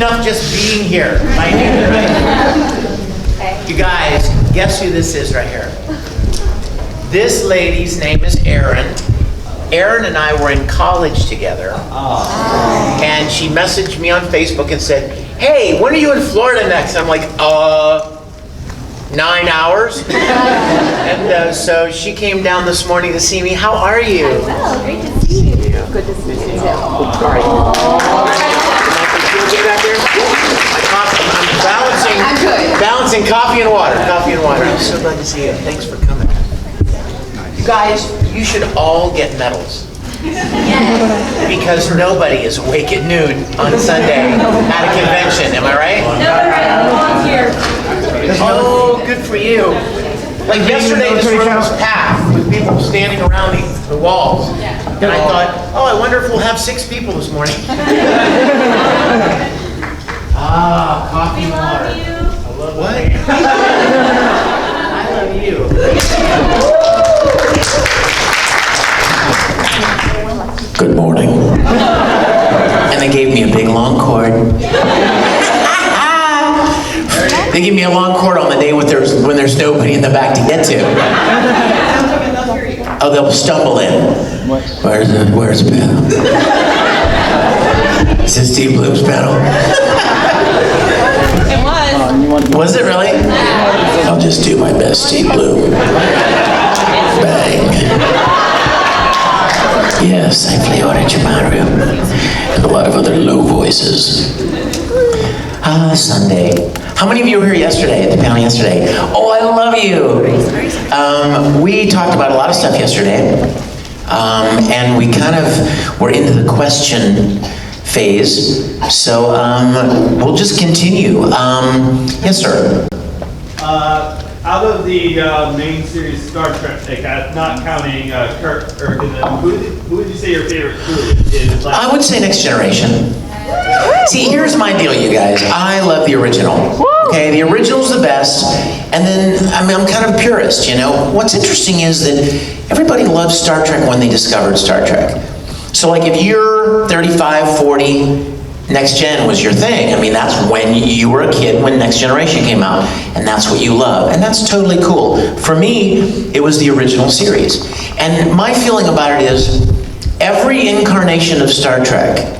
enough just being here. Right? You guys, guess who this is right here? This lady's name is Erin. Erin and I were in college together. And she messaged me on Facebook and said, hey, when are you in Florida next? I'm like, 9 hours. And so she came down this morning to see me. How are you? I'm well, great to see you. Good to see you too. Sorry. I'm balancing coffee and water. Coffee and water. I'm so glad to see you. Thanks for coming. You guys, you should all get medals. Because nobody is awake at noon on Sunday at a convention. Am I right? Oh, good for you. Like yesterday, this room was packed with people standing around the walls. And I thought, oh, I wonder if we'll have 6 people this morning. Coffee and water. I love what? I love you. Good morning. And they gave me a big long cord. They give me a long cord on the day when there's nobody in the back to get to. Oh, they'll stumble in. Where's the panel? Is this Steve Bloom's panel? It was. Was it really? I'll just do my best, Steve Bloom. Bang. Yes, I play Orange Mario and a lot of other low voices. Sunday. How many of you were here yesterday, at the panel yesterday? Oh, I love you. We talked about a lot of stuff yesterday. And we kind of were into the question phase. So we'll just continue. Yes, sir. Out of the main series Star Trek, not counting Kirk, who would you say your favorite crew is? I would say Next Generation. See, here's my deal, you guys. I love the original. Okay, the original's the best. And then, I'm kind of a purist, you know. What's interesting is that everybody loved Star Trek when they discovered Star Trek. So like if you're 35, 40, Next Gen was your thing. That's when you were a kid when Next Generation came out, and that's what you love, and that's totally cool. For me, it was the original series. And my feeling about it is, every incarnation of Star Trek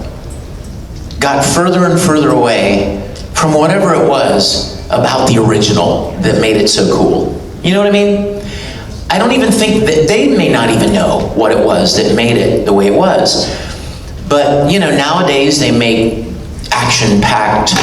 got further and further away from whatever it was about the original that made it so cool. You know what I mean? I don't even think that they may not even know what it was that made it the way it was. But, nowadays they make action-packed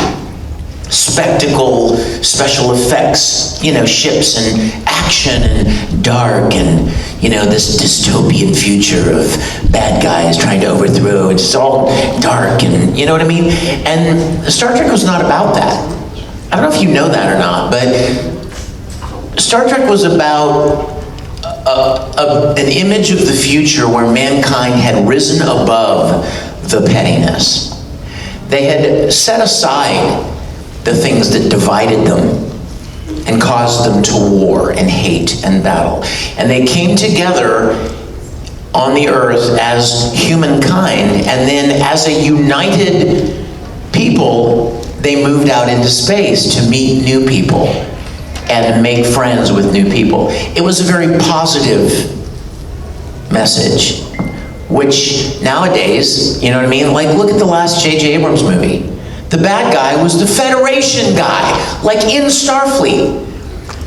spectacle, special effects, ships and action and dark and, this dystopian future of bad guys trying to overthrow. It's all dark and, you know what I mean? And Star Trek was not about that. I don't know if you know that or not, but Star Trek was about an image of the future where mankind had risen above the pettiness. They had set aside the things that divided them and caused them to war and hate and battle. And they came together on the earth as humankind, and then as a united people, they moved out into space to meet new people and make friends with new people. It was a very positive message, which nowadays, you know what I mean? Like, look at the last J.J. Abrams movie. The bad guy was the Federation guy, like in Starfleet.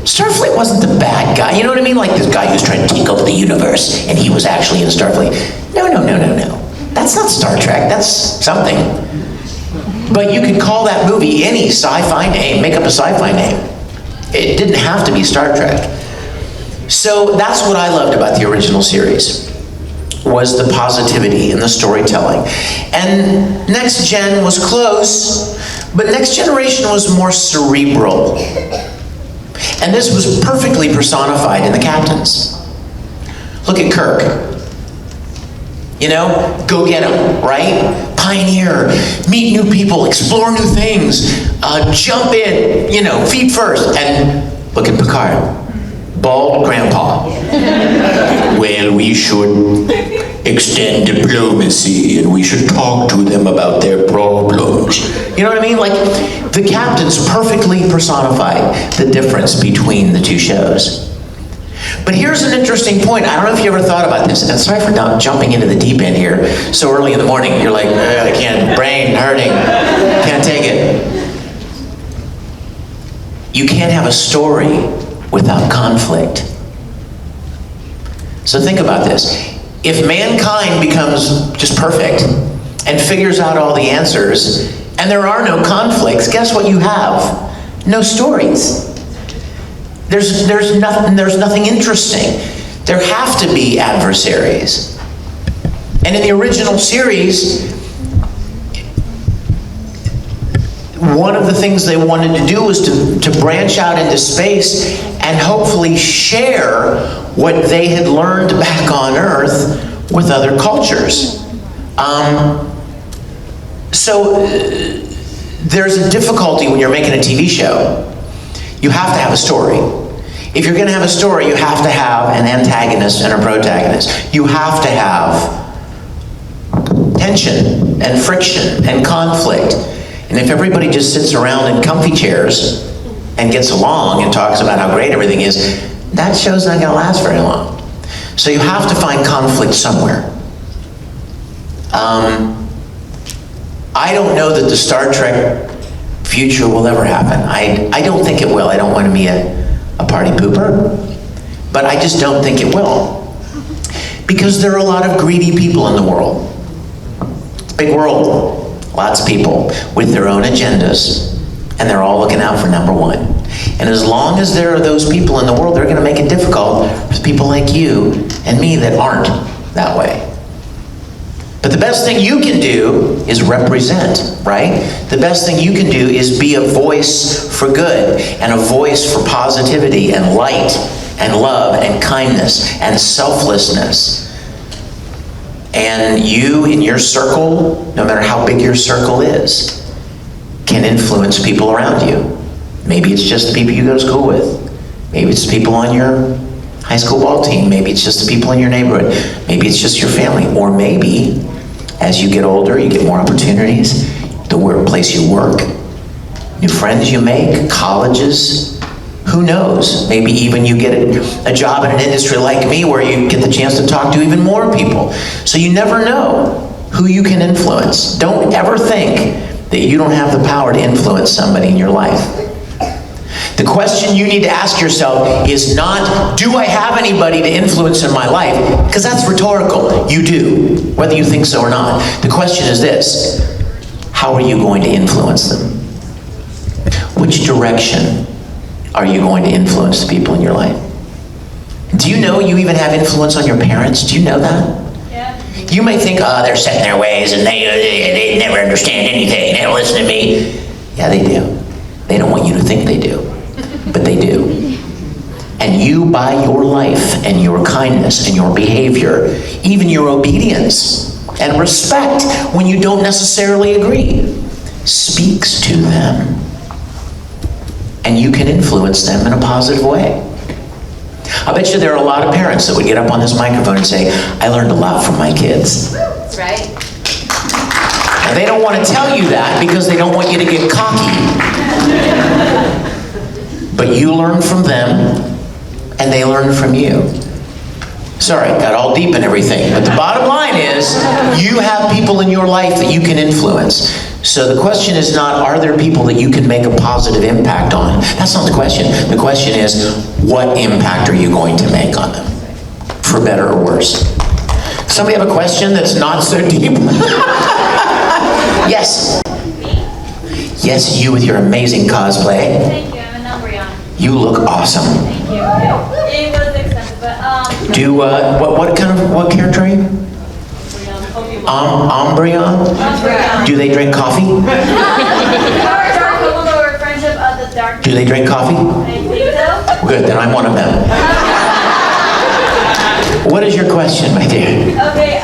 Starfleet wasn't the bad guy, you know what I mean? Like this guy who's trying to take over the universe, and he was actually in Starfleet. No. That's not Star Trek, that's something. But you could call that movie any sci-fi name, make up a sci-fi name. It didn't have to be Star Trek. So that's what I loved about the original series, was the positivity and the storytelling. And Next Gen was close, but Next Generation was more cerebral. And this was perfectly personified in the captains. Look at Kirk. Go get him, right? Pioneer, meet new people, explore new things, jump in, feet first. And look at Picard, bald grandpa. Well, we should extend diplomacy and we should talk to them about their problems. You know what I mean? Like, the captains perfectly personify the difference between the two shows. But here's an interesting point. I don't know if you ever thought about this, and sorry for not jumping into the deep end here so early in the morning. You're like, I can't, brain hurting, can't take it. You can't have a story without conflict. So think about this. If mankind becomes just perfect and figures out all the answers, and there are no conflicts, guess what you have? No stories. There's nothing interesting. There have to be adversaries. And in the original series, one of the things they wanted to do was to branch out into space and hopefully share what they had learned back on Earth with other cultures. So there's a difficulty when you're making a TV show. You have to have a story. If you're going to have a story, you have to have an antagonist and a protagonist. You have to have tension and friction and conflict. And if everybody just sits around in comfy chairs and gets along and talks about how great everything is, that show's not going to last very long. So you have to find conflict somewhere. I don't know that the Star Trek future will ever happen. I don't think it will. I don't want to be a party pooper, but I just don't think it will. Because there are a lot of greedy people in the world. It's a big world. Lots of people with their own agendas, and they're all looking out for number one. And as long as there are those people in the world, they're going to make it difficult for people like you and me that aren't that way. But the best thing you can do is represent, right? The best thing you can do is be a voice for good and a voice for positivity and light and love and kindness and selflessness. And you in your circle, no matter how big your circle is, can influence people around you. Maybe it's just the people you go to school with. Maybe it's the people on your high school ball team. Maybe it's just the people in your neighborhood. Maybe it's just your family. Or maybe, as you get older, you get more opportunities, the workplace you work, new friends you make, colleges, who knows? Maybe even you get a job in an industry like me where you get the chance to talk to even more people. So you never know who you can influence. Don't ever think that you don't have the power to influence somebody in your life. The question you need to ask yourself is not, do I have anybody to influence in my life? Because that's rhetorical. You do, whether you think so or not. The question is this: how are you going to influence them? Which direction are you going to influence the people in your life? Do you know you even have influence on your parents? Do you know that? Yeah. You may think, oh, they're set in their ways and they never understand anything. They don't listen to me. Yeah, they do. They don't want you to think they do, but they do. And you, by your life and your kindness and your behavior, even your obedience and respect when you don't necessarily agree, speaks to them. And you can influence them in a positive way. I bet you there are a lot of parents that would get up on this microphone and say, I learned a lot from my kids. That's right. And they don't want to tell you that because they don't want you to get cocky. But you learn from them, and they learn from you. Sorry, got all deep in everything. But the bottom line is, you have people in your life that you can influence. So the question is not, are there people that you can make a positive impact on? That's not the question. The question is, what impact are you going to make on them? For better or worse? Somebody have a question that's not so deep? Yes. Yes, you with your amazing cosplay. Thank you, I'm an Umbreon. You look awesome. Thank you. It was expensive, but what character are you? Umbreon? Umbreon. Do they drink coffee? Friendship of the Dark. Do they drink coffee? I think so. Good, then I'm one of them. What is your question, my dear? Okay,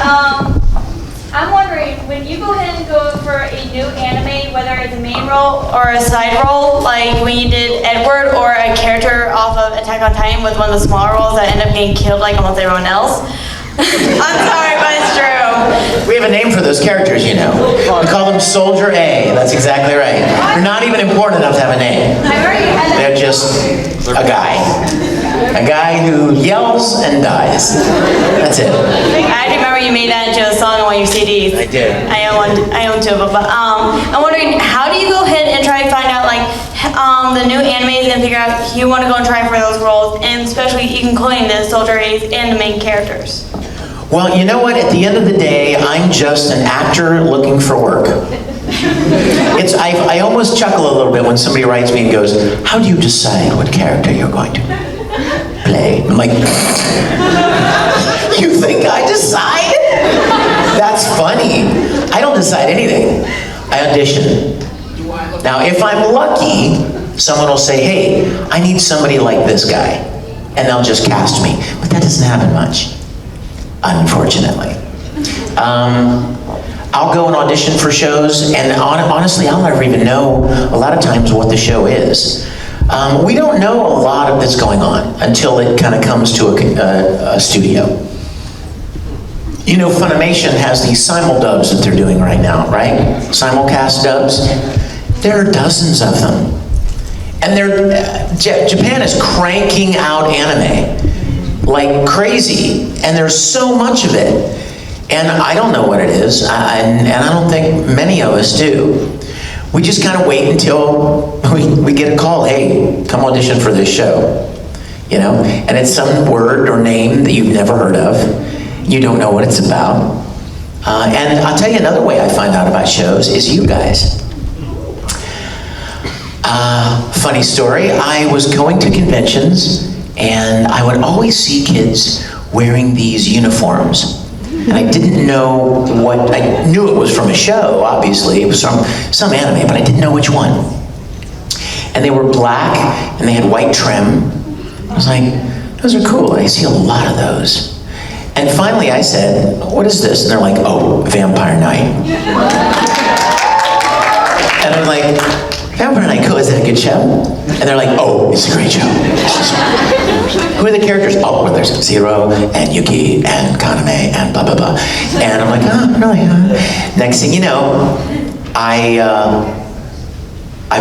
I'm wondering, when you go ahead and go for a new anime, whether it's a main role or a side role, like when you did Edward or a character off of Attack on Titan with one of the smaller roles that ended up getting killed like almost everyone else, I'm sorry, but it's true. We have a name for those characters, you know. We call them Soldier A. That's exactly right. They're not even important enough to have a name. I already had that. They're just a guy. A guy who yells and dies. That's it. I remember you made that into a song on one of your CDs. I did. I own two of them, but I'm wondering, how do you go ahead and try to find out like the new animes and figure out who you want to go and try for those roles, and especially including the soldier A's and the main characters? Well, you know what? At the end of the day, I'm just an actor looking for work. I almost chuckle a little bit when somebody writes me and goes, "How do you decide what character you're going to play?" I'm like, "You think I decide?" That's funny. I don't decide anything. I audition. Now, if I'm lucky, someone will say, "Hey, I need somebody like this guy," and they'll just cast me. But that doesn't happen much, unfortunately. I'll go and audition for shows, and honestly, I'll never even know a lot of times what the show is. We don't know a lot of that's going on until it kind of comes to a studio. You know, Funimation has these simul-dubs that they're doing right now, right? Simulcast dubs. There are dozens of them. And Japan is cranking out anime like crazy, and there's so much of it. And I don't know what it is, and I don't think many of us do. We just kind of wait until we get a call, "Hey, come audition for this show." You know, and it's some word or name that you've never heard of. You don't know what it's about. And I'll tell you another way I find out about shows is you guys. Funny story, I was going to conventions, and I would always see kids wearing these uniforms. And I didn't know what, I knew it was from a show, obviously. It was from some anime, but I didn't know which one. And they were black, and they had white trim. I was like, those are cool. I see a lot of those. And finally I said, "What is this?" And they're like, "Oh, Vampire Night." And I'm like, "Vampire Night, cool, is that a good show?" And they're like, "Oh, it's a great show." "Who are the characters?" "Oh, well, there's Zero, and Yuki, and Kaname, and blah, blah, blah." And I'm like, "Oh, really? Next thing you know, I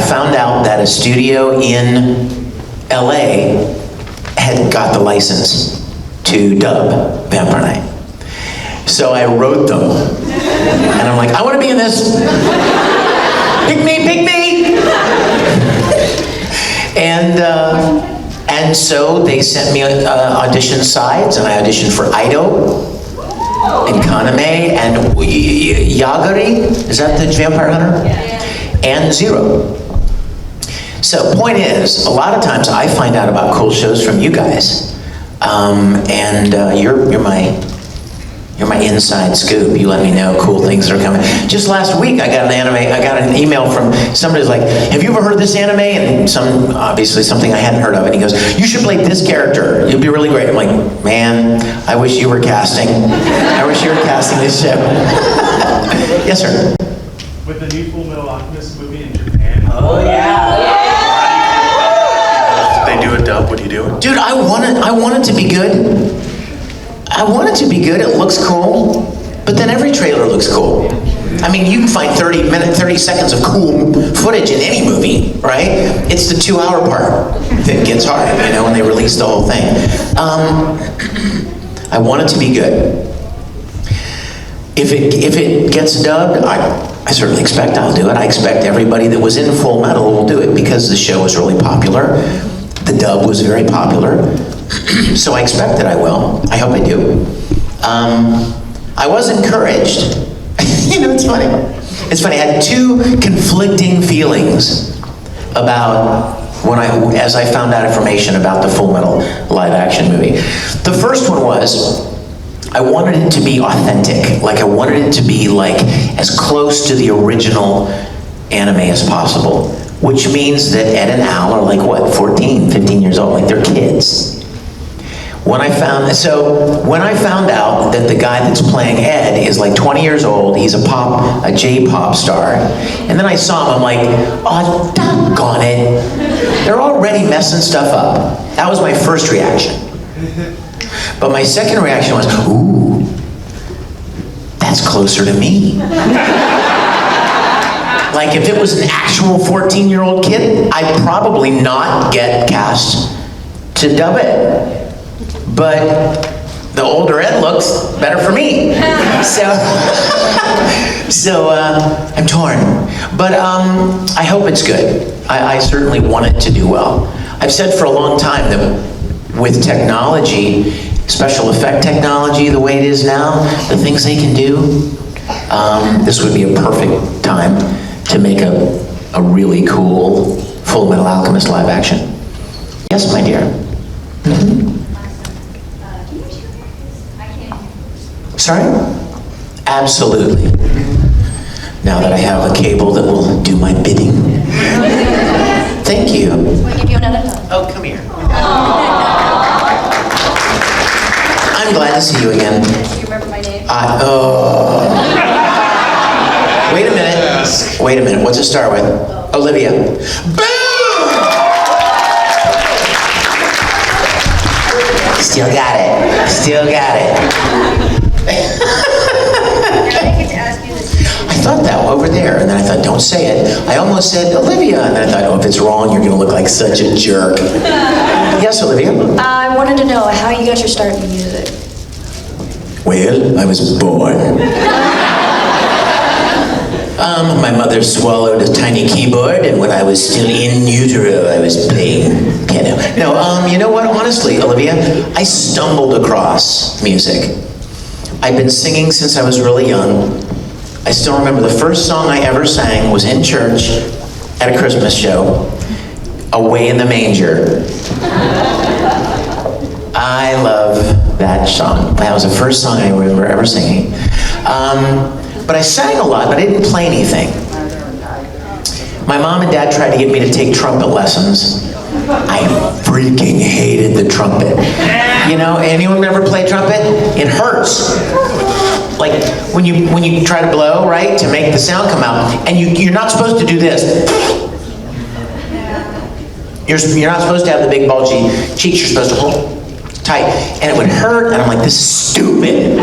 found out that a studio in LA had got the license to dub Vampire Night. So I wrote them, and I'm like, "I want to be in this. Pick me, pick me." And so they sent me audition sides, and I auditioned for Ido, and Kaname, and Yagari, is that the vampire hunter? And Zero. So point is, a lot of times I find out about cool shows from you guys, and you're my inside scoop. You let me know cool things that are coming. Just last week, I got an email from somebody who's like, "Have you ever heard of this anime?" And obviously something I hadn't heard of, and he goes, "You should play this character. You'll be really great." I'm like, "Man, I wish you were casting. I wish you were casting this show." Yes, sir. With the new Fullmetal Alchemist movie in Japan. Oh yeah. If they do a dub, what do you do? Dude, I want it to be good. I want it to be good. It looks cool, but then every trailer looks cool. I mean, you can find 30 seconds of cool footage in any movie, right? It's the 2-hour part that gets hard, you know, when they release the whole thing. I want it to be good. If it gets dubbed, I certainly expect I'll do it. I expect everybody that was in Full Metal will do it because the show was really popular. The dub was very popular. So I expect that I will. I hope I do. I was encouraged. You know, it's funny. It's funny, I had two conflicting feelings about as I found out information about the Full Metal live action movie. The first one was, I wanted it to be authentic. Like, I wanted it to be like as close to the original anime as possible, which means that Ed and Al are like, what, 14, 15 years old, like they're kids. When I found out that the guy that's playing Ed is like 20 years old, he's a J-pop star, and then I saw him, I'm like, oh, doggone it. They're already messing stuff up. That was my first reaction. But my second reaction was, ooh, that's closer to me. Like if it was an actual 14-year-old kid, I'd probably not get cast to dub it. But the older Ed looks, better for me. So I'm torn. But I hope it's good. I certainly want it to do well. I've said for a long time that with technology, special effect technology the way it is now, the things they can do, this would be a perfect time to make a really cool Fullmetal Alchemist live action. Yes, my dear. Sorry? Absolutely. Now that I have a cable that will do my bidding. Thank you. We'll give you another hug. Oh, come here. I'm glad to see you again. Do you remember my name? Wait a minute. Wait a minute. What's it start with? Olivia. Boom! Still got it. Still got it. I thought that over there, and then I thought, don't say it. I almost said Olivia, and then I thought, oh, if it's wrong, you're going to look like such a jerk. Yes, Olivia? I wanted to know how you got your start in music. Well, I was born. My mother swallowed a tiny keyboard, and when I was still in utero, I was playing piano. No, you know what? Honestly, Olivia, I stumbled across music. I've been singing since I was really young. I still remember the first song I ever sang was in church at a Christmas show, Away in the Manger. I love that song. That was the first song I remember ever singing. But I sang a lot, but I didn't play anything. My mom and dad tried to get me to take trumpet lessons. I freaking hated the trumpet. You know, anyone ever play trumpet? It hurts. Like when you try to blow, right, to make the sound come out, and you're not supposed to do this. You're not supposed to have the big bulgy cheeks. You're supposed to hold tight, and it would hurt. And I'm like, this is stupid.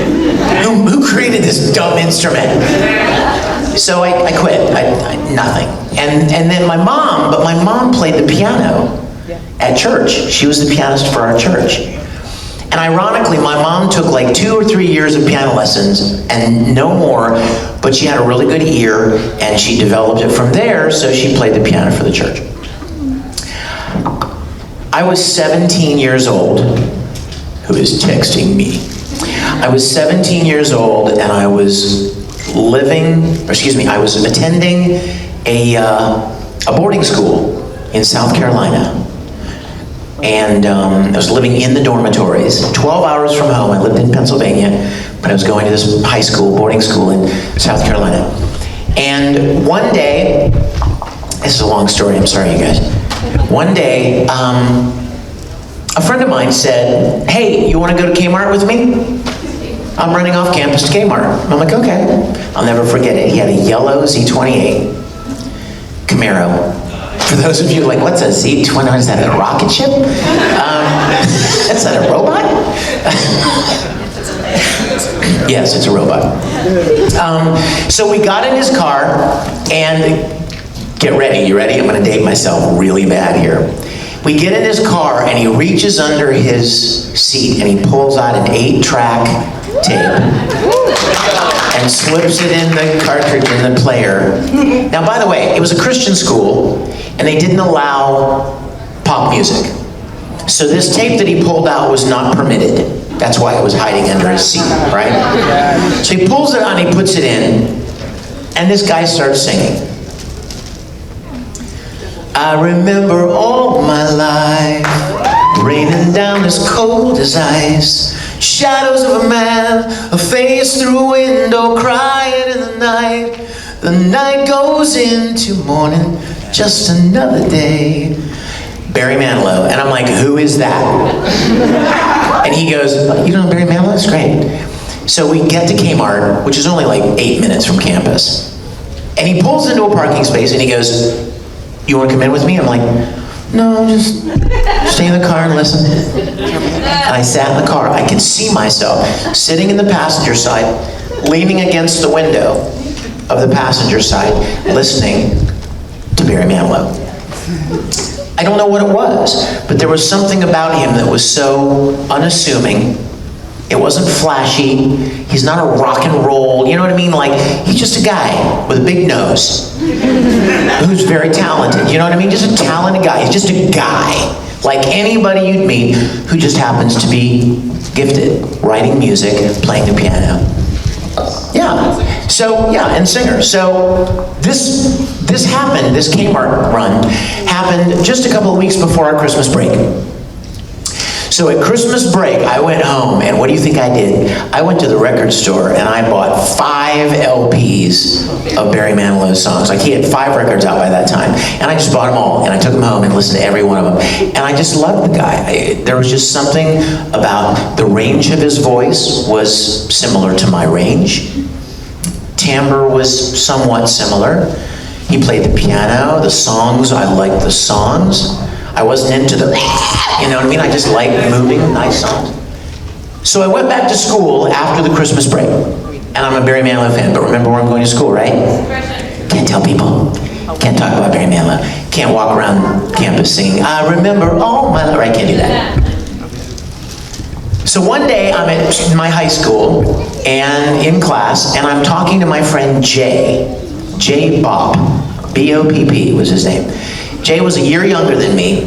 Who created this dumb instrument? So I quit. Nothing. And then my mom played the piano at church. She was the pianist for our church. And ironically, my mom took like 2 or 3 years of piano lessons and no more, but she had a really good ear and she developed it from there, so she played the piano for the church. I was 17 years old. Who is texting me? I was 17 years old and I was I was attending a boarding school in South Carolina. And I was living in the dormitories, 12 hours from home. I lived in Pennsylvania, but I was going to this high school, boarding school in South Carolina. And one day, this is a long story, I'm sorry you guys. One day, a friend of mine said, hey, you want to go to Kmart with me? I'm running off campus to Kmart. I'm like, okay. I'll never forget it. He had a yellow Z28 Camaro. For those of you like, what's a Z29? Is that a rocket ship? Is that a robot? Yes, it's a robot. So we got in his car, and get ready. You ready? I'm going to date myself really bad here. We get in his car, and he reaches under his seat, and he pulls out an 8-track tape and slips it in the cartridge in the player. Now, by the way, it was a Christian school, and they didn't allow pop music. So this tape that he pulled out was not permitted. That's why it was hiding under his seat, right? So he pulls it out and he puts it in, and this guy starts singing. I remember all my life, raining down as cold as ice, shadows of a man, a face through a window, crying in the night. The night goes into morning, just another day. Barry Manilow. And I'm like, who is that? And he goes, you don't know Barry Manilow? That's great. So we get to Kmart, which is only like 8 minutes from campus. And he pulls into a parking space and he goes, you want to come in with me? I'm like, no, just stay in the car and listen. And I sat in the car. I could see myself sitting in the passenger side, leaning against the window of the passenger side, listening to Barry Manilow. I don't know what it was, but there was something about him that was so unassuming. It wasn't flashy. He's not a rock and roll, you know what I mean? Like, he's just a guy with a big nose who's very talented, you know what I mean? Just a talented guy. He's just a guy, like anybody you'd meet who just happens to be gifted, writing music, playing the piano. Yeah, so, yeah, and singer. So this happened, this Kmart run happened just a couple of weeks before our Christmas break. So at Christmas break, I went home, and what do you think I did? I went to the record store, and I bought 5 LPs of Barry Manilow's songs. Like, he had 5 records out by that time, and I just bought them all, and I took them home and listened to every one of them. And I just loved the guy. There was just something about the range of his voice was similar to my range. Timbre was somewhat similar. He played the piano, the songs, I liked the songs. I wasn't into the, you know what I mean? I just liked moving, nice songs. So I went back to school after the Christmas break. And I'm a Barry Manilow fan, but remember where I'm going to school, right? Can't tell people. Can't talk about Barry Manilow. Can't walk around campus singing, I remember all my life. I can't do that. So one day I'm at my high school and in class, and I'm talking to my friend Jay Bopp, B-O-P-P was his name. Jay was a year younger than me,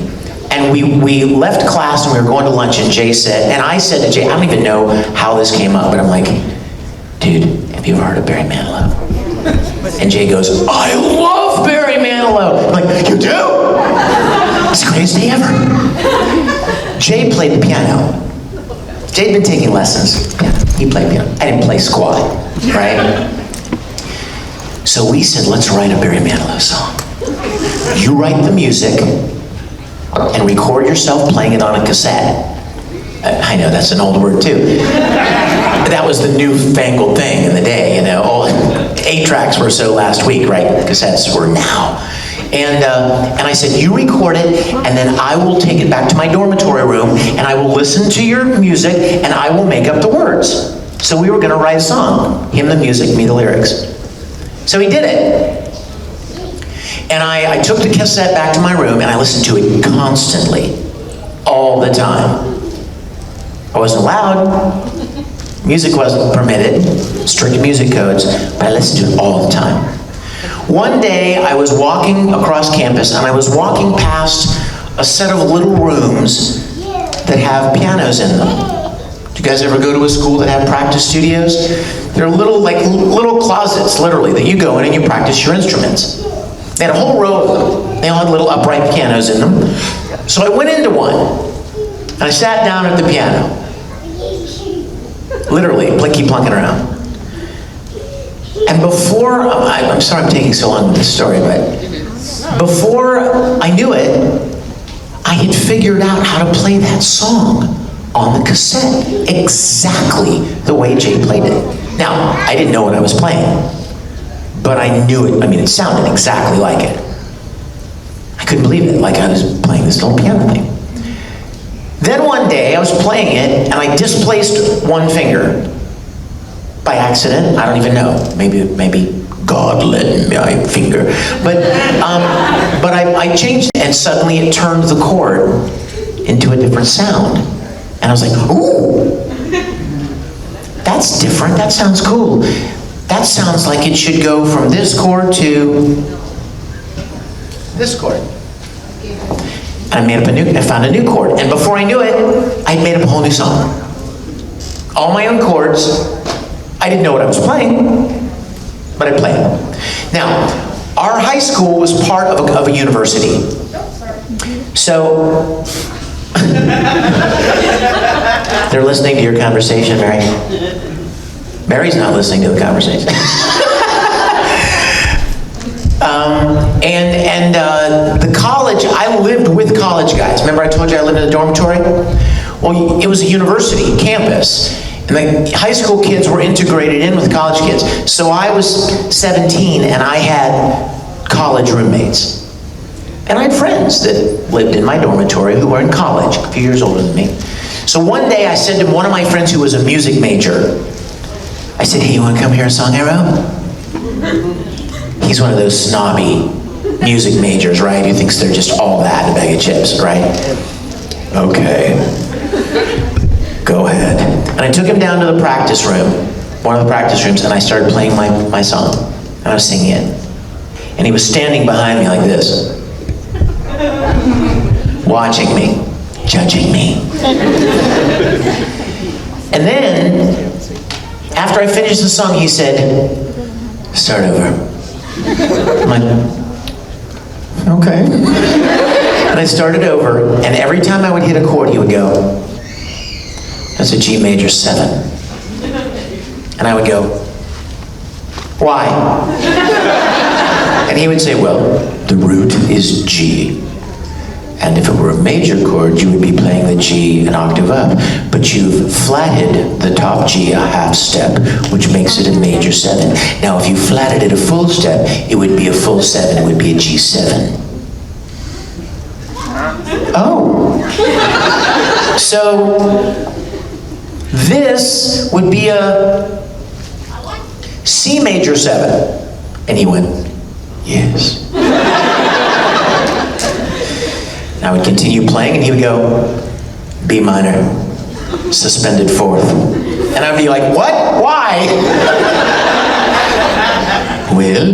and we left class and we were going to lunch, and Jay said, and I said to Jay, I don't even know how this came up, but I'm like, dude, have you ever heard of Barry Manilow? And Jay goes, I love Barry Manilow. I'm like, you do? It's the greatest day ever. Jay played the piano. Jay'd been taking lessons. Yeah, he played piano. I didn't play squat, right? So we said, let's write a Barry Manilow song. You write the music and record yourself playing it on a cassette. I know, that's an old word too. That was the newfangled thing in the day, you know. 8-tracks were so last week, right? Cassettes were now. And I said, you record it, and then I will take it back to my dormitory room, and I will listen to your music, and I will make up the words. So we were gonna write a song, him the music, me the lyrics. So he did it. And I took the cassette back to my room, and I listened to it constantly, all the time. I wasn't allowed, music wasn't permitted, strict music codes, but I listened to it all the time. One day, I was walking across campus, and I was walking past a set of little rooms that have pianos in them. Do you guys ever go to a school that have practice studios? They're little closets, literally, that you go in and you practice your instruments. They had a whole row of them. They all had little upright pianos in them. So I went into one, and I sat down at the piano. Literally, plinky plunking around. And before, I'm sorry I'm taking so long with this story, but before I knew it, I had figured out how to play that song on the cassette exactly the way Jay played it. Now, I didn't know what I was playing, but I knew it. I mean, it sounded exactly like it. I couldn't believe it, like I was playing this little piano thing. Then one day, I was playing it, and I displaced one finger by accident. I don't even know. Maybe God led my finger. But I changed it, and suddenly it turned the chord into a different sound. And I was like, ooh, that's different. That sounds cool. That sounds like it should go from this chord to this chord. And I found a new chord. And before I knew it, I'd made up a whole new song. All my own chords. I didn't know what I was playing, but I played them. Now, our high school was part of a university. So, they're listening to your conversation, Mary. Mary's not listening to the conversation. The college, I lived with college guys. Remember I told you I lived in a dormitory? Well, it was a university campus. And the high school kids were integrated in with college kids. So I was 17 and I had college roommates. And I had friends that lived in my dormitory who were in college, a few years older than me. So one day I said to one of my friends who was a music major, I said, hey, you want to come hear a song I wrote? He's one of those snobby music majors, right? Who thinks they're just all that in a bag of chips, right? Okay. Go ahead. And I took him down to the practice room, one of the practice rooms, and I started playing my song. And I was singing it. And he was standing behind me like this, watching me, judging me. And then, after I finished the song, he said, start over. I'm like, okay. And I started over, and every time I would hit a chord, he would go, that's a G major 7. And I would go, why? And he would say, well, the root is G. And if it were a major chord, you would be playing the G an octave up. But you've flatted the top G a half step, which makes it a major 7. Now, if you flatted it a full step, it would be a full 7. It would be a G7. Oh. So, this would be a C major 7. And he went, yes. And I would continue playing, and he would go, B minor, suspended 4th. And I'd be like, what? Why? Well,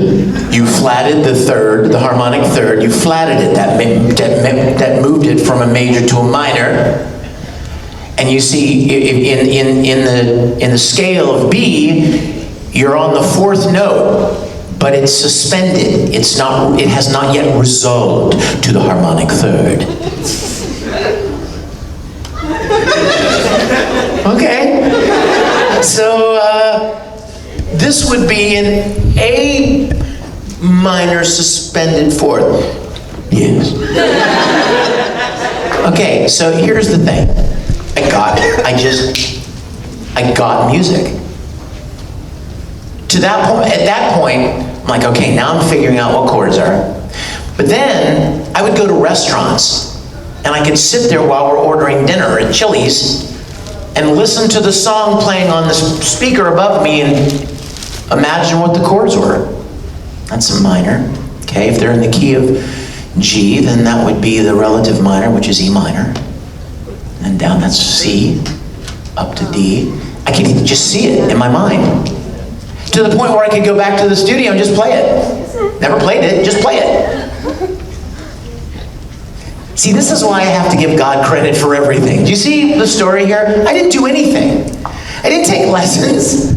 you flatted the 3rd, the harmonic 3rd, you flatted it. That moved it from a major to a minor. And you see, in the scale of B, you're on the 4th note, but it's suspended. It's not. It has not yet resolved to the harmonic 3rd. Okay. So this would be an A minor suspended 4th. Yes. Okay. So here's the thing. I got music. To that point, at that point, I'm like, okay, now I'm figuring out what chords are. But then I would go to restaurants, and I could sit there while we're ordering dinner at Chili's and listen to the song playing on the speaker above me and imagine what the chords were. That's a minor. Okay, if they're in the key of G, then that would be the relative minor, which is E minor. And down, that's C, up to D. I can just see it in my mind. To the point where I could go back to the studio and just play it. Never played it, just play it. See, this is why I have to give God credit for everything. Do you see the story here? I didn't do anything. I didn't take lessons.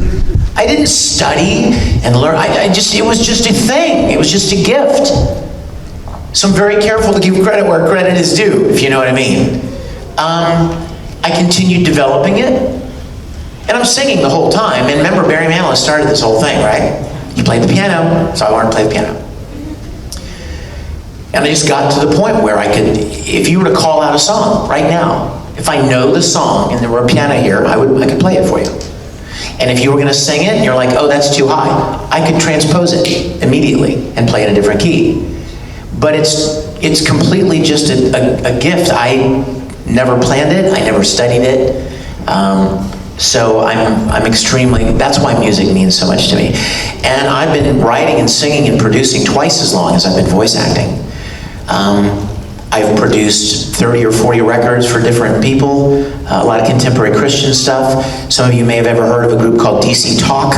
I didn't study and learn. It was just a thing. It was just a gift. So I'm very careful to give credit where credit is due, if you know what I mean. I continued developing it. And I'm singing the whole time. And remember, Barry Manilow started this whole thing, right? He played the piano, so I wanted to play the piano. And I just got to the point where I could, if you were to call out a song right now, if I know the song and there were a piano here, I could play it for you. And if you were going to sing it and you're like, oh, that's too high, I could transpose it immediately and play in a different key. But it's completely just a gift. I never planned it. I never studied it. So I'm extremely, that's why music means so much to me. And I've been writing and singing and producing twice as long as I've been voice acting. I've produced 30 or 40 records for different people, a lot of contemporary Christian stuff. Some of you may have ever heard of a group called DC Talk.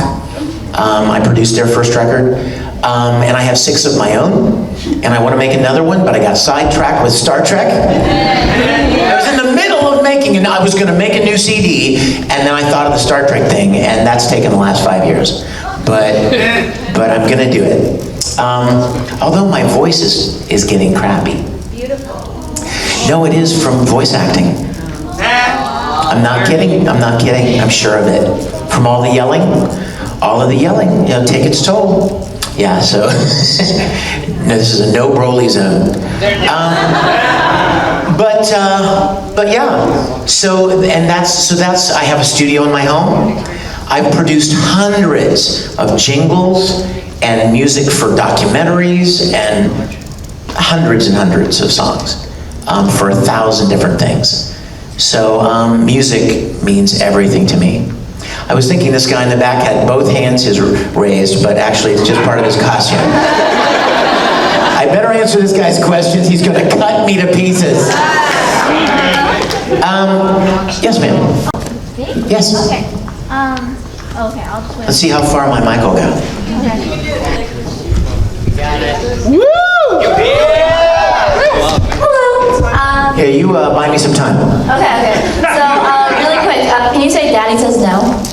I produced their first record. And I have 6 of my own. And I want to make another one, but I got sidetracked with Star Trek. I was in the middle of making it. I was going to make a new CD, and then I thought of the Star Trek thing, and that's taken the last 5 years. But I'm going to do it. Although my voice is getting crappy. Beautiful. No, it is from voice acting. I'm not kidding. I'm not kidding. I'm sure of it. From all the yelling, take its toll. Yeah, so no, this is a no Broly zone. But yeah. So that's I have a studio in my home. I've produced hundreds of jingles and music for documentaries and hundreds and hundreds of songs for 1,000 different things. So music means everything to me. I was thinking this guy in the back had both hands raised, but actually it's just part of his costume. I better answer this guy's questions. He's gonna cut me to pieces. Yes, ma'am. Me? Yes. Okay. Okay, I'll just wait. Let's see how far my mic will go. Hello. Here, you buy me some time. Okay. So, really quick, can you say Daddy says no?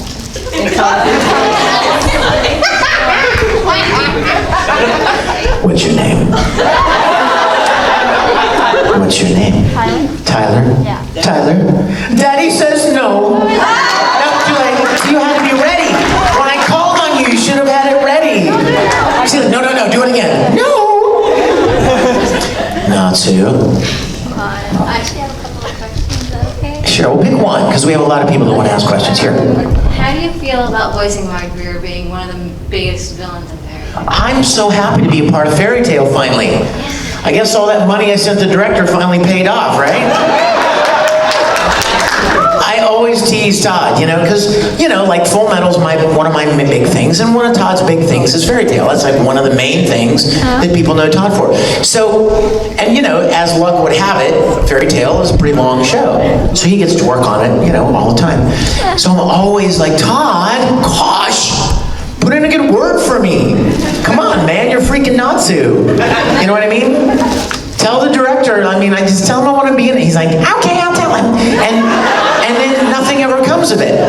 What's your name? What's your name? Tyler. Tyler? Yeah. Tyler? Daddy says no. Now, too late. So you had to be ready. When I called on you, you should have had it ready. You said, no, do it again. No. Natsu. I actually have a couple of questions, is that okay? Sure, we'll pick one, because we have a lot of people that want to ask questions. Here. How do you feel about voicing Mard Geer being one of the biggest villains in Fairy Tail? I'm so happy to be a part of Fairy Tale finally. I guess all that money I sent the director finally paid off, right? I always tease Todd, because, like Full Metal's one of my big things, and one of Todd's big things is Fairy Tale. That's like one of the main things that people know Todd for. So, and as luck would have it, Fairy Tale is a pretty long show. So he gets to work on it, all the time. So I'm always like, Todd, gosh, put in a good word for me. Come on, man, you're freaking Natsu. You know what I mean? Tell the director, I just tell him I want to be in it. He's like, okay, I'll tell him. And then nothing ever comes of it.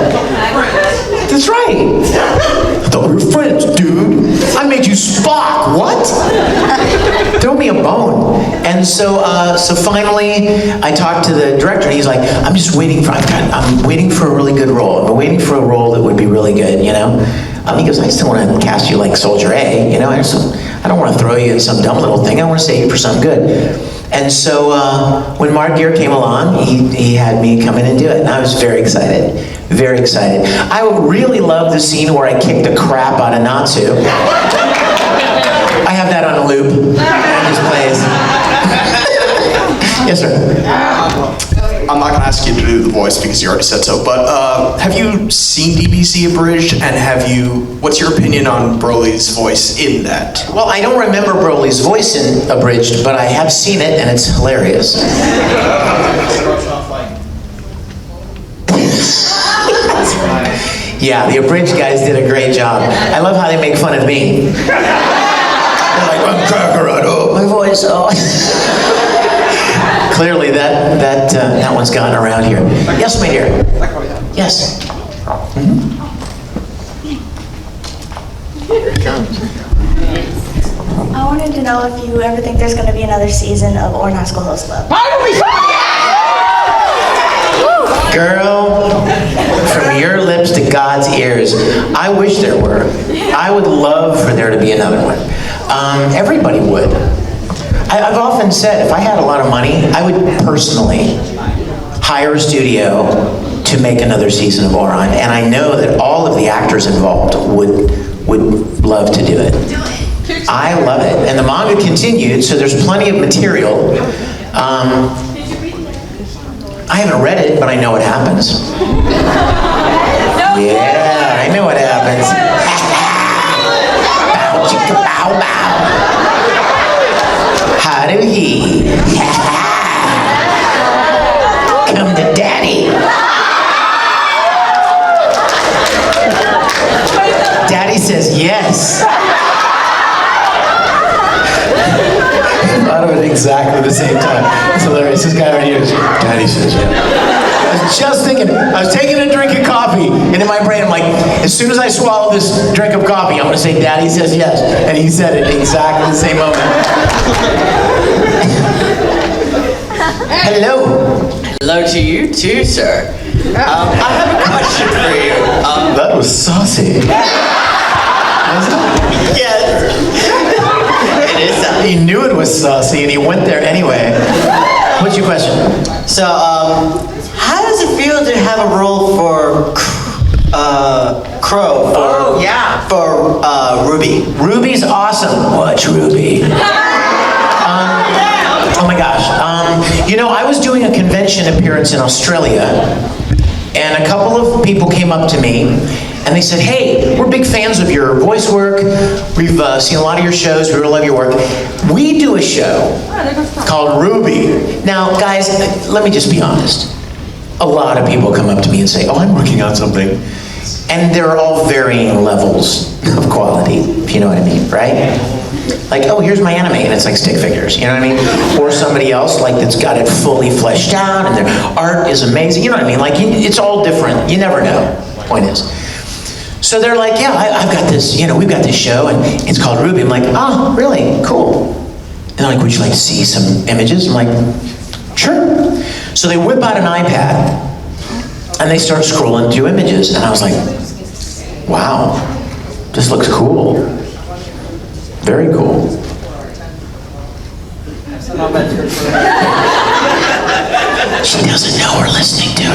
That's right. I thought we were friends, dude. I made you Spock. What? Throw me a bone. And so finally, I talked to the director. He's like, I'm just waiting for. I'm waiting for a really good role. I'm waiting for a role that would be really good. He goes, I still want to cast you like Soldier A. I don't want to throw you in some dumb little thing. I want to save you for something good. And so when Mard Geer came along, he had me come in and do it, and I was very excited, very excited. I really love the scene where I kicked the crap out of Natsu. I have that on a loop. It just plays. Yes, sir. I'm not going to ask you to do the voice because you already said so, but have you seen DBC Abridged, and what's your opinion on Broly's voice in that? Well, I don't remember Broly's voice in Abridged, but I have seen it, and it's hilarious. Yeah, the Abridged guys did a great job. I love how they make fun of me. They're like, I'm Kakarado. My voice, oh. Clearly, that one's gotten around here. Yes, my dear. Yes. I wanted to know if you ever think there's going to be another season of Orange High School Host Club. Girl, from your lips to God's ears, I wish there were. I would love for there to be another one. Everybody would. I've often said, if I had a lot of money, I would personally hire a studio to make another season of Oran, and I know that all of the actors involved would love to do it. I love it, and the manga continued, so there's plenty of material. I haven't read it, but I know what happens. Yeah, I know what happens. Bow, chicka, bow, bow. Haruhi. Come to daddy. Daddy says yes. Thought of it exactly the same time. It's hilarious. This guy right here is, Daddy says yes. I was just thinking, I was taking a drink of coffee, and in my brain I'm like, as soon as I swallow this drink of coffee, I'm gonna say Daddy says yes. And he said it exactly the same moment. Hello. Hello to you too, sir. I have a question for you. That was saucy. Yes. It is. He knew it was saucy and he went there anyway. What's your question? So, how does it feel to have a role for Crow? For RWBY. Ruby's awesome. Watch Ruby. Oh my gosh. I was doing a convention appearance in Australia, and a couple of people came up to me and they said, hey, we're big fans of your voice work. We've seen a lot of your shows. We really love your work. We do a show called RWBY. Now, guys, let me just be honest. A lot of people come up to me and say, oh, I'm working on something. And they're all varying levels of quality, if you know what I mean, right? Like, oh, here's my anime, and it's like stick figures, you know what I mean? Or somebody else, like, that's got it fully fleshed out, and their art is amazing, you know what I mean? Like, it's all different. You never know, point is. So they're like, yeah, I've got this, we've got this show, and it's called RWBY. I'm like, oh, really? Cool. And they're like, would you like to see some images? I'm like, sure. So they whip out an iPad, and they start scrolling through images, and I was like, wow, this looks cool. Very cool. She doesn't know we're listening to her.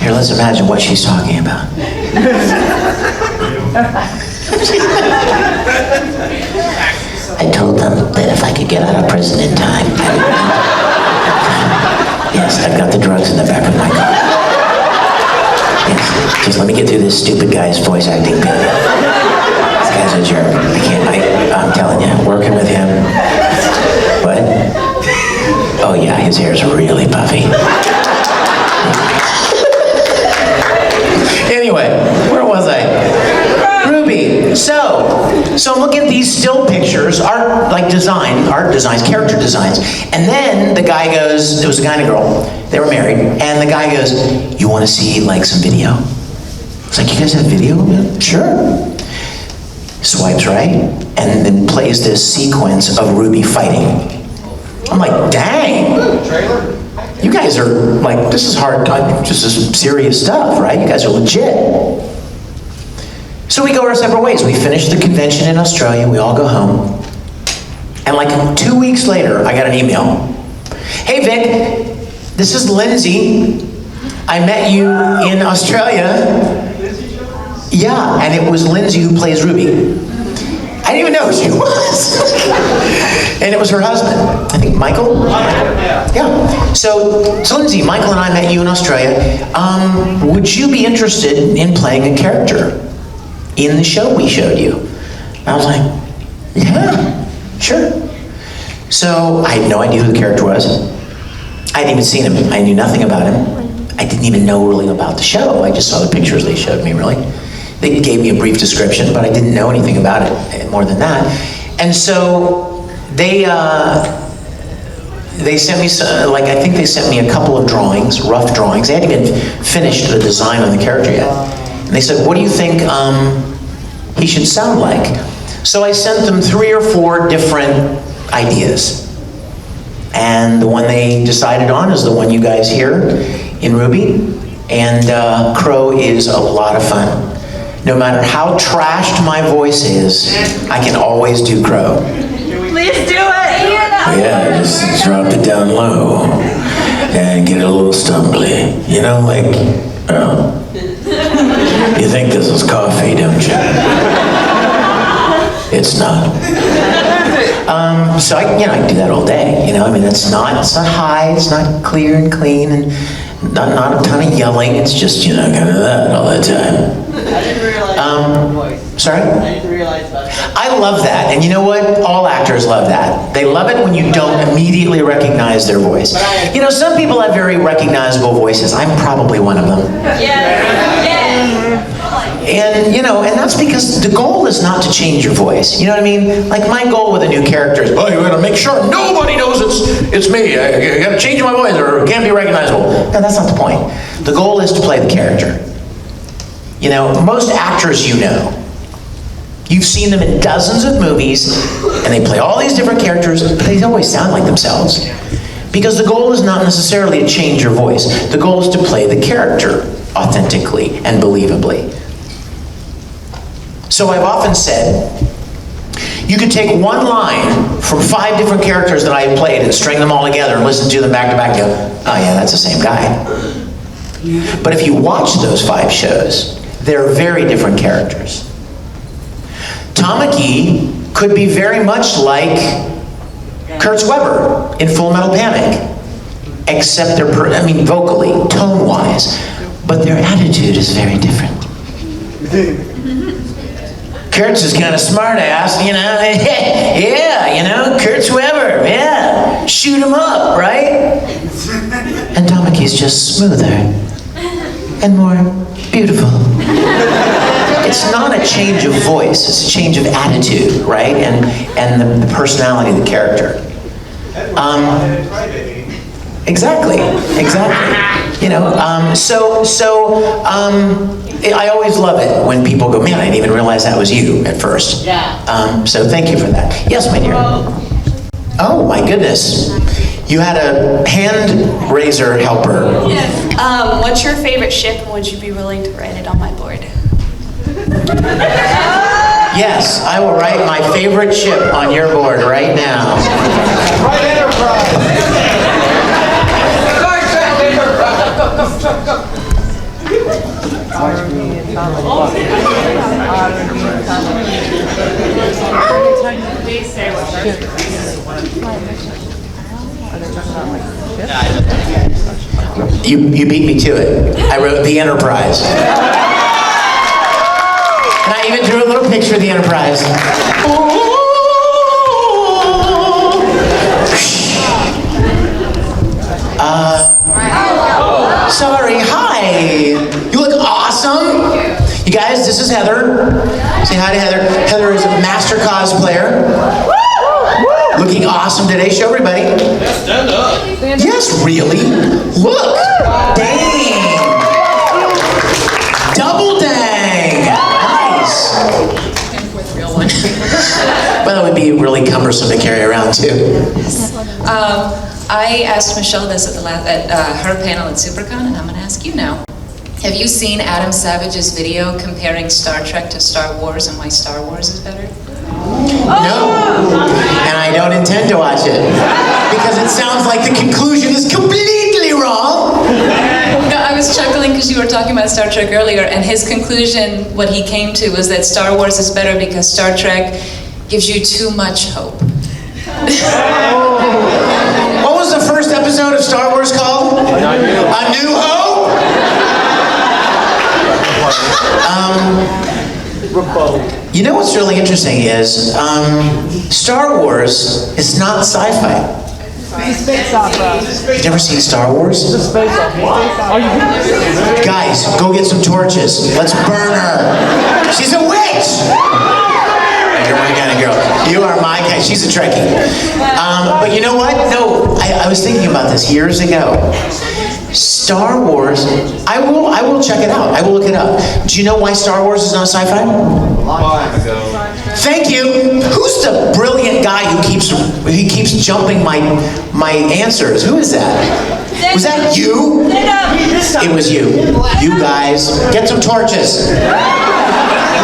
Here, let's imagine what she's talking about. I told them that if I could get out of prison in time, yes, I've got the drugs in the back of my car. Yes, just let me get through this stupid guy's voice acting bit. This guy's a jerk. I'm telling you, working with him. What? Oh yeah, his hair's really puffy. Anyway, where was I? RWBY. So I'm looking at these still pictures, art designs, character designs. And then the guy goes, there was a guy and a girl, they were married, and the guy goes, you want to see like some video? It's like, you guys have video? Sure. Swipes right, and then plays this sequence of RWBY fighting. I'm like, dang. You guys are like, this is hard, this is serious stuff, right? You guys are legit. So we go our separate ways. We finish the convention in Australia, we all go home. And like 2 weeks later, I got an email. Hey Vic, this is Lindsay. I met you in Australia. Yeah, and it was Lindsay who plays RWBY. I didn't even know who she was. And it was her husband, I think Michael? Yeah. So Lindsay, Michael and I met you in Australia. Would you be interested in playing a character in the show we showed you? And I was like, yeah, sure. So I had no idea who the character was. I hadn't even seen him. I knew nothing about him. I didn't even know really about the show. I just saw the pictures they showed me, really. They gave me a brief description, but I didn't know anything about it more than that. And so they sent me, I think they sent me a couple of drawings, rough drawings. They hadn't even finished the design on the character yet. And they said, what do you think he should sound like? So I sent them 3 or 4 different ideas. And the one they decided on is the one you guys hear in RWBY. And Crow is a lot of fun. No matter how trashed my voice is, I can always do Crow. Please do it! Yeah, just drop it down low and get it a little stumbly. You know, like, you think this is coffee, don't you? It's not. So I do that all day. It's not high, it's not clear and clean, and not a ton of yelling. It's just kind of that all the time. I didn't realize your voice. Sorry? I didn't realize that. I love that, and you know what? All actors love that. They love it when you don't immediately recognize their voice. Some people have very recognizable voices. I'm probably one of them. And, and that's because the goal is not to change your voice. You know what I mean? Like, my goal with a new character is, you gotta make sure nobody knows it's me. I gotta change my voice or it can't be recognizable. No, that's not the point. The goal is to play the character. Most actors you've seen them in dozens of movies, and they play all these different characters, but they always sound like themselves. Because the goal is not necessarily to change your voice. The goal is to play the character authentically and believably. So I've often said, you could take one line from 5 different characters that I have played and string them all together and listen to them back to back and go, oh yeah, that's the same guy. But if you watch those 5 shows, they're very different characters. Tamaki could be very much like Kurtz Weber in Fullmetal Panic. except vocally, tone-wise, but their attitude is very different. Kurt's is kind of smart ass, you know, yeah, you know, Kurt's Weber, yeah, shoot him up, right? And Tamaki's just smoother and more beautiful. It's not a change of voice, it's a change of attitude, right? And the personality of the character. Exactly. You know, I always love it when people go, man, I didn't even realize that was you at first. Yeah. So thank you for that. Yes, my dear. Oh my goodness. You had a hand raiser helper. What's your favorite ship and would you be willing to write it on my board? Yes, I will write my favorite ship on your board right now. Right Enterprise. You beat me to it. I wrote the Enterprise. And I even drew a little picture of the Enterprise. Sorry, hi. You look awesome. You guys, this is Heather. Say hi to Heather. Heather is a master cosplayer. Looking awesome today. Show everybody. Stand up. Yes, really? Look. Dang. Double dang. Nice. Real one. Well, that would be really cumbersome to carry around too. I asked Michelle this at her panel at SuperCon, and I'm going to ask you now. Have you seen Adam Savage's video comparing Star Trek to Star Wars and why Star Wars is better? No, and I don't intend to watch it because it sounds like the conclusion is completely wrong. No, I was chuckling because you were talking about Star Trek earlier, and his conclusion, what he came to, was that Star Wars is better because Star Trek gives you too much hope. What was the first episode of Star Wars called? A New Hope? You know what's really interesting is Star Wars is not sci-fi. Space opera. You've never seen Star Wars? It's a space opera. Guys, go get some torches. Let's burn her. She's a witch! You're my kind of girl. You are my kind. She's a Trekkie. But you know what? No, I was thinking about this years ago. Star Wars, I will check it out. I will look it up. Do you know why Star Wars is not sci-fi? Thank you. Who's the brilliant guy who keeps jumping my answers? Who is that? Was that you? It was you. You guys, get some torches.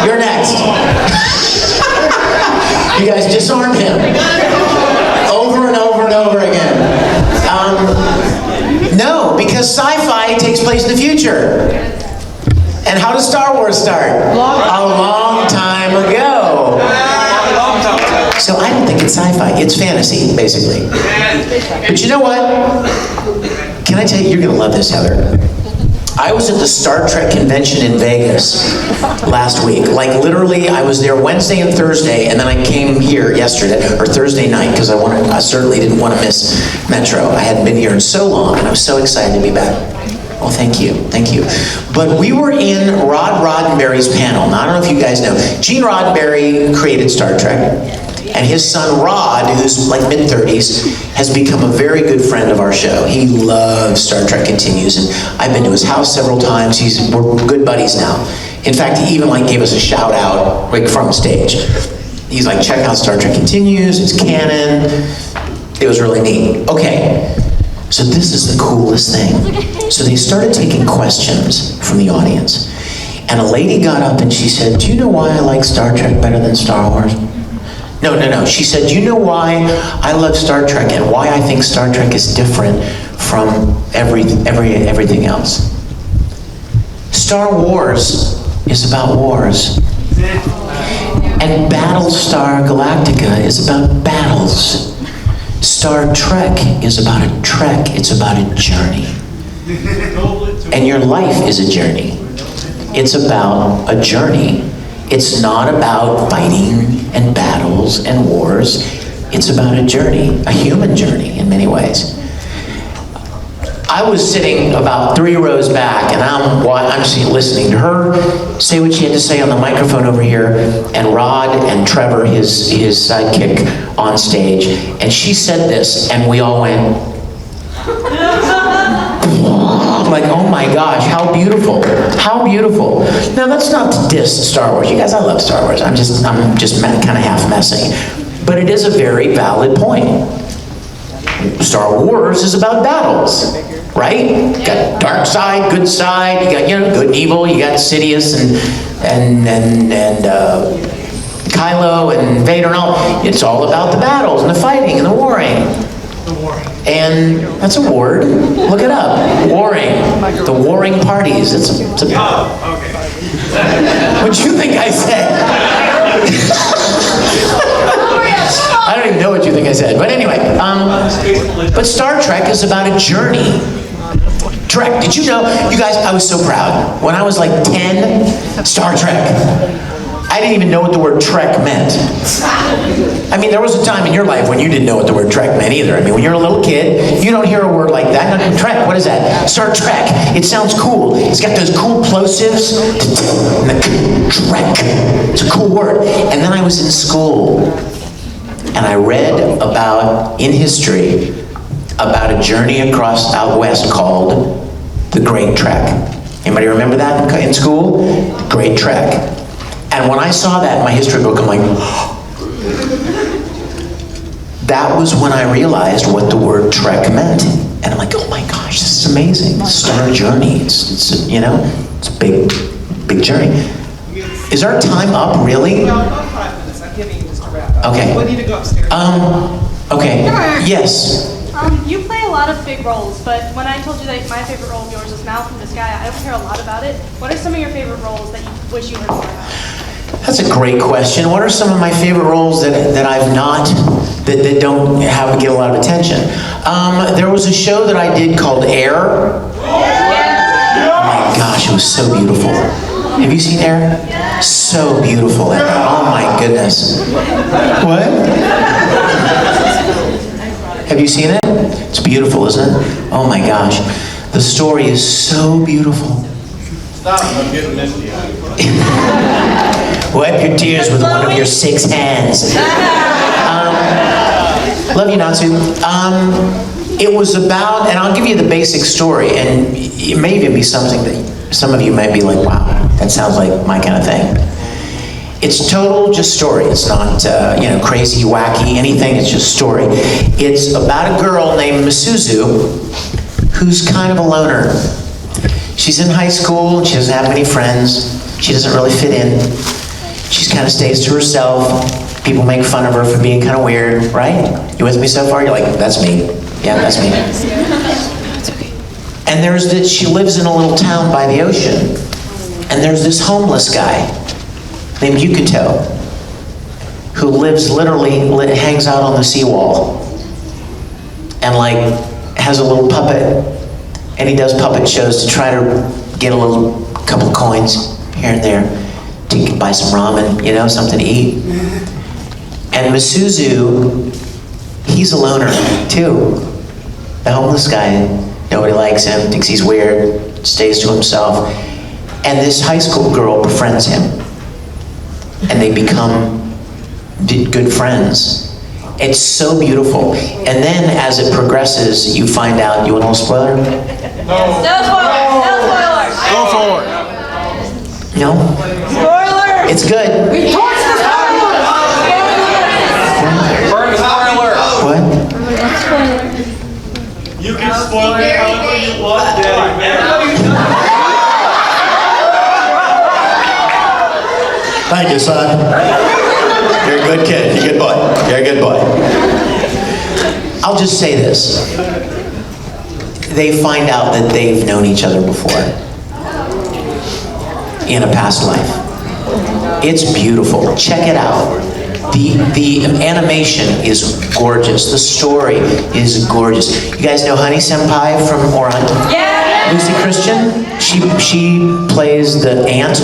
You're next. You guys disarm him. Over and over and over again. No, because sci-fi takes place in the future. And how does Star Wars start? A long time ago. So I don't think it's sci-fi. It's fantasy, basically. But you know what? Can I tell you, you're going to love this, Heather. I was at the Star Trek convention in Vegas last week. Like literally, I was there Wednesday and Thursday, and then I came here yesterday, or Thursday night, because I certainly didn't want to miss Metro. I hadn't been here in so long, and I was so excited to be back. Oh, thank you. But we were in Rod Roddenberry's panel. Now, I don't know if you guys know. Gene Roddenberry created Star Trek. And his son Rod, who's like mid-30s, has become a very good friend of our show. He loves Star Trek Continues, and I've been to his house several times. We're good buddies now. In fact, he even gave us a shout out from stage. He's like, check out Star Trek Continues, it's canon. It was really neat. Okay, so this is the coolest thing. So they started taking questions from the audience. And a lady got up and she said, do you know why I like Star Trek better than Star Wars? No. She said, do you know why I love Star Trek and why I think Star Trek is different from everything else? Star Wars is about wars. And Battlestar Galactica is about battles. Star Trek is about a trek, it's about a journey. And your life is a journey. It's about a journey. It's not about fighting and battles and wars. It's about a journey, a human journey in many ways. I was sitting about 3 rows back, and I'm listening to her say what she had to say on the microphone over here, and Rod and Trevor, his sidekick, on stage, and she said this, and we all went, like, oh my gosh, how beautiful, how beautiful. Now that's not to diss Star Wars. You guys, I love Star Wars. I'm just kind of half messing, but it is a very valid point. Star Wars is about battles, right? You got dark side, good side. You got good and evil. You got Sidious and Kylo and Vader and all. It's all about the battles and the fighting and the warring. And that's a word. Look it up. Warring. The warring parties. It's a okay. What'd you think I said? I don't even know what you think I said. But anyway, but Star Trek is about a journey. Trek, did you know, you guys, I was so proud. When I was like 10, Star Trek. I didn't even know what the word Trek meant. I mean, there was a time in your life when you didn't know what the word Trek meant either. I mean, when you're a little kid, you don't hear a word like that. Trek, what is that? Star Trek. It sounds cool. It's got those cool plosives. Trek. It's a cool word. And then I was in school, and I read about, in history, about a journey across out west called the Great Trek. Anybody remember that in school? The Great Trek. And when I saw that in my history book, I'm like, that was when I realized what the word Trek meant. And I'm like, oh my gosh, this is amazing. Star journey. It's a big, big journey. Is our time up, really? No, about 5 minutes. I'm giving you just a wrap up. Okay. We need to go upstairs. Okay. You Yes. play a lot of big roles, but when I told you that my favorite role of yours was Malcolm this guy, I don't hear a lot about it. What are some of your favorite roles that you wish you heard more about? That's a great question. What are some of my favorite roles that I've not, that don't get a lot of attention? There was a show that I did called Air. Oh my gosh, it was so beautiful. Have you seen Air? So beautiful. Oh my goodness. What? Have you seen it? It's beautiful, isn't it? Oh my gosh. The story is so beautiful. Stop, I'm getting misty. Wipe your tears with one of your 6 hands. Love you, Natsu. It was about, and I'll give you the basic story, and it may even be something that some of you might be like, wow, that sounds like my kind of thing. It's total just story. It's not, crazy, wacky, anything. It's just story. It's about a girl named Misuzu who's kind of a loner. She's in high school, and she doesn't have many friends. She doesn't really fit in. She kind of stays to herself. People make fun of her for being kind of weird, right? You with me so far? You're like, that's me. Yeah, that's me. And she lives in a little town by the ocean. And there's this homeless guy named Yukito who lives hangs out on the seawall and has a little puppet, and he does puppet shows to try to get a couple coins here and there to buy some ramen, something to eat. And Misuzu, he's a loner too. The homeless guy, nobody likes him, thinks he's weird, stays to himself. And this high school girl befriends him. And they become good friends. It's so beautiful. And then as it progresses, you find out, you want a little spoiler? No spoilers! No spoilers! Go forward. No? Spoiler! It's good. We torched the spoiler! Burn the spoiler! What? You can spoil it however you want, Daddy. Thank you, son. You're a good kid. You're a good boy. You're a good boy. I'll just say this. They find out that they've known each other before in a past life. It's beautiful. Check it out. The animation is gorgeous. The story is gorgeous. You guys know Honey Senpai from Oran? Yeah. Lucy Christian. She plays the aunt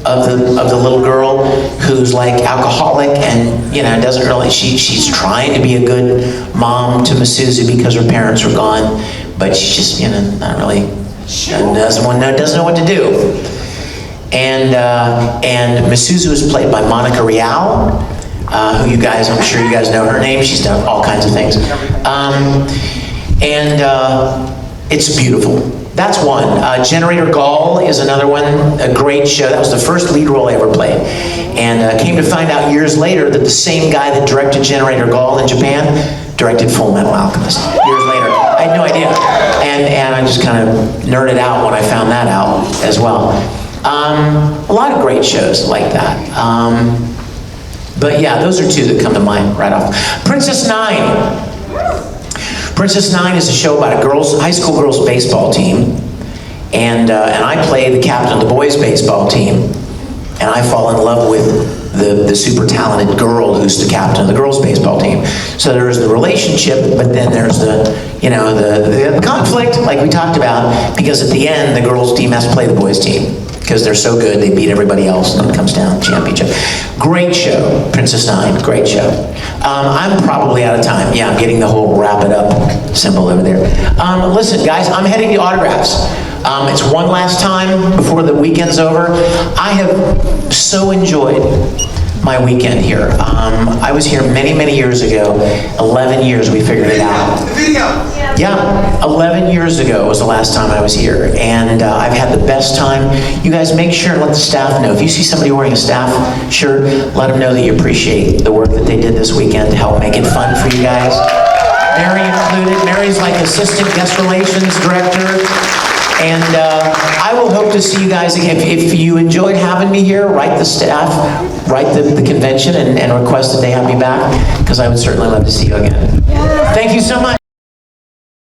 of the little girl who's like alcoholic and doesn't really. She's trying to be a good mom to Misuzu because her parents were gone, but she's just not really doesn't know what to do. And Misuzu is played by Monica Rial, who I'm sure you guys know her name. She's done all kinds of things. It's beautiful. That's one. Generator Gall is another one, a great show. That was the first lead role I ever played. And came to find out years later that the same guy that directed Generator Gall in Japan directed Fullmetal Alchemist. Years later. I had no idea. And I just kind of nerded out when I found that out as well. A lot of great shows like that. But yeah, those are two that come to mind right off. Princess Nine. Princess Nine is a show about a high school girls baseball team, and I play the captain of the boys baseball team, and I fall in love with the super talented girl who's the captain of the girls baseball team. So there's the relationship, but then there's the conflict, like we talked about, because at the end the girls team has to play the boys team. Because they're so good, they beat everybody else, and then it comes down to championship. Great show, Princess Nine, great show. I'm probably out of time. Yeah, I'm getting the whole wrap it up symbol over there. Listen, guys, I'm heading to autographs. It's one last time before the weekend's over. I have so enjoyed my weekend here. I was here many, many years ago. 11 years we figured it out. Yeah, 11 years ago was the last time I was here, and I've had the best time. You guys make sure and let the staff know. If you see somebody wearing a staff shirt, let them know that you appreciate the work that they did this weekend to help make it fun for you guys. Mary included. Mary's like assistant guest relations director. And I will hope to see you guys again. If you enjoyed having me here, write the staff, write the convention, and request that they have me back, because I would certainly love to see you again. Thank you so much.